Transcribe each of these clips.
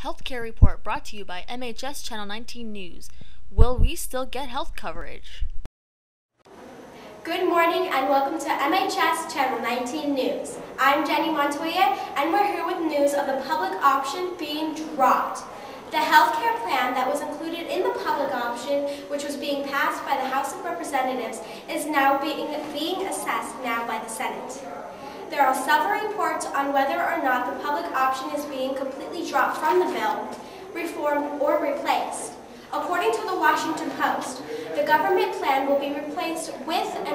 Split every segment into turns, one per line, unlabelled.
Healthcare report brought to you by MHS Channel 19 News. Will we still get health coverage?
Good morning and welcome to MHS Channel 19 News. I'm Jenny Montoya and we're here with news of the public option being dropped. The healthcare plan that was included in the public option, which was being passed by the House of Representatives, is now being assessed now by the Senate. There are several reports on whether or not the public option is being completely dropped from the bill, reformed, or replaced. According to the Washington Post, the government plan will be replaced with a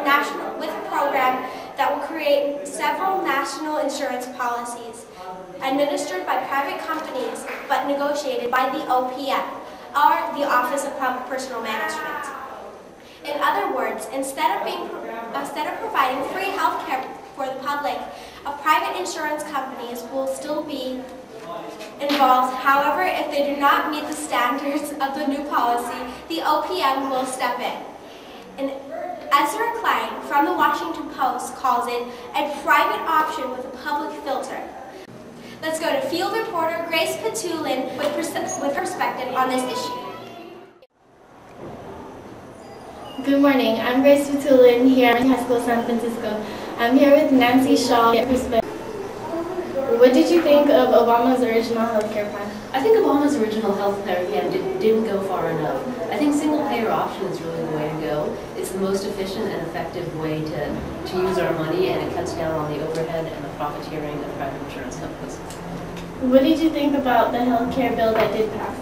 program that will create several national insurance policies administered by private companies but negotiated by the OPM, or the Office of Public Personnel Management. In other words, instead of providing free health care for the public, private insurance companies will still be involved. However, if they do not meet the standards of the new policy, the OPM will step in. And Ezra Klein from the Washington Post calls it a private option with a public filter. Let's go to field reporter Grace Petulin with perspective on this issue.
Good morning, I'm Grace Petulin here in High School, San Francisco. I'm here with Nancy Shaw. What did you think of Obama's original health care plan?
I think Obama's original health care plan didn't go far enough. I think single-payer option is really the way to go. It's the most efficient and effective way to use our money, and it cuts down on the overhead and the profiteering of private insurance companies.
What did you think about the health care bill that did pass?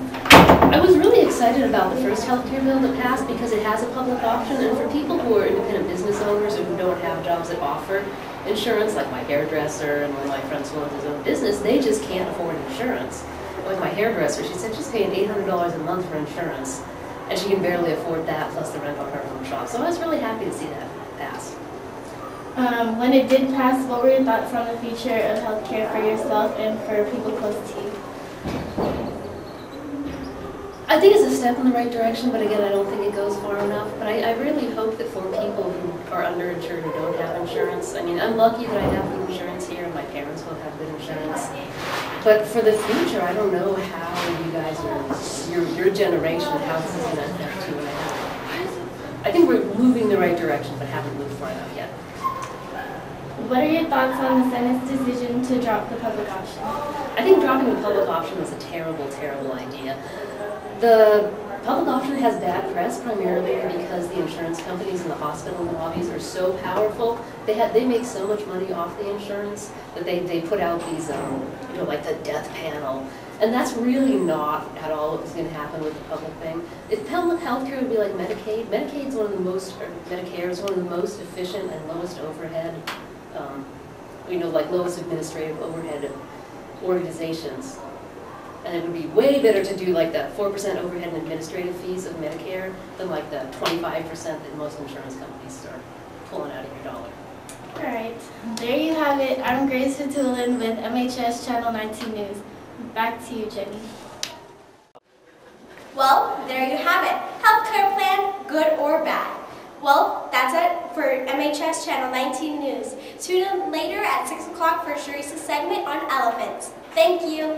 I was really excited about the first health care bill that passed because it has a public option, and for people who are independent business owners or who don't have jobs that offer insurance, like my hairdresser and one of my friends who owns his own business, they just can't afford insurance. Like my hairdresser, she said she's paying $800 a month for insurance, and she can barely afford that plus the rent on her home shop. So I was really happy to see that pass.
When it did pass, what were your thoughts on the future of health care for yourself and for people close to you?
I think it's a step in the right direction, but again, I don't think it goes far enough. But I really hope that for people who are underinsured or don't have insurance, I mean, I'm lucky that I have good insurance here, and my parents will have good insurance. But for the future, I don't know how you guys are, your generation, how this is going to affect you. I think we're moving the right direction, but haven't moved far enough yet.
What are your thoughts on the Senate's decision to drop the public option?
I think dropping the public option was a terrible, terrible idea. The public option has bad press primarily because the insurance companies and the hospital lobbies are so powerful. They make so much money off the insurance that they put out these, like the death panel. And that's really not at all what was going to happen with the public thing. If public health care would be like Medicaid, Medicare is one of the most efficient and lowest overhead, like lowest administrative overhead organizations. And it would be way better to do like the 4% overhead and administrative fees of Medicare than like the 25% that most insurance companies are pulling out of your dollar.
All right, there you have it. I'm Grace Petulin with MHS Channel 19 News. Back to you, Jenny.
Well, there you have it. Healthcare plan, good or bad. Well, that's it for MHS Channel 19 News. Tune in later at 6 o'clock for Sharice's segment on elephants. Thank you.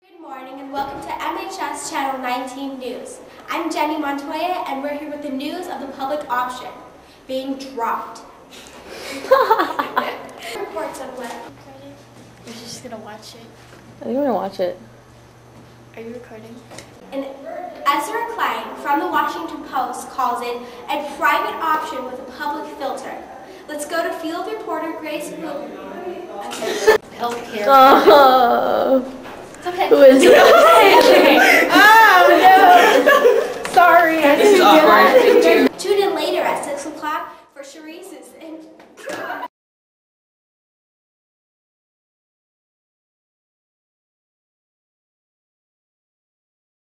Good morning and welcome to MHS Channel 19 News. I'm Jenny Montoya and we're here with the news of the public option being dropped. Reports of what?
We're just gonna watch it.
I think we're gonna watch it.
Are you recording?
And Ezra Klein from the Washington Post calls it a private option with a public filter. Let's go to field reporter Grace
Healthcare.
Oh.
It's okay.
Who is it?
Oh no! Sorry, I
This is
didn't get
awkward.
that.
Tune in later at 6 o'clock for Sharice's.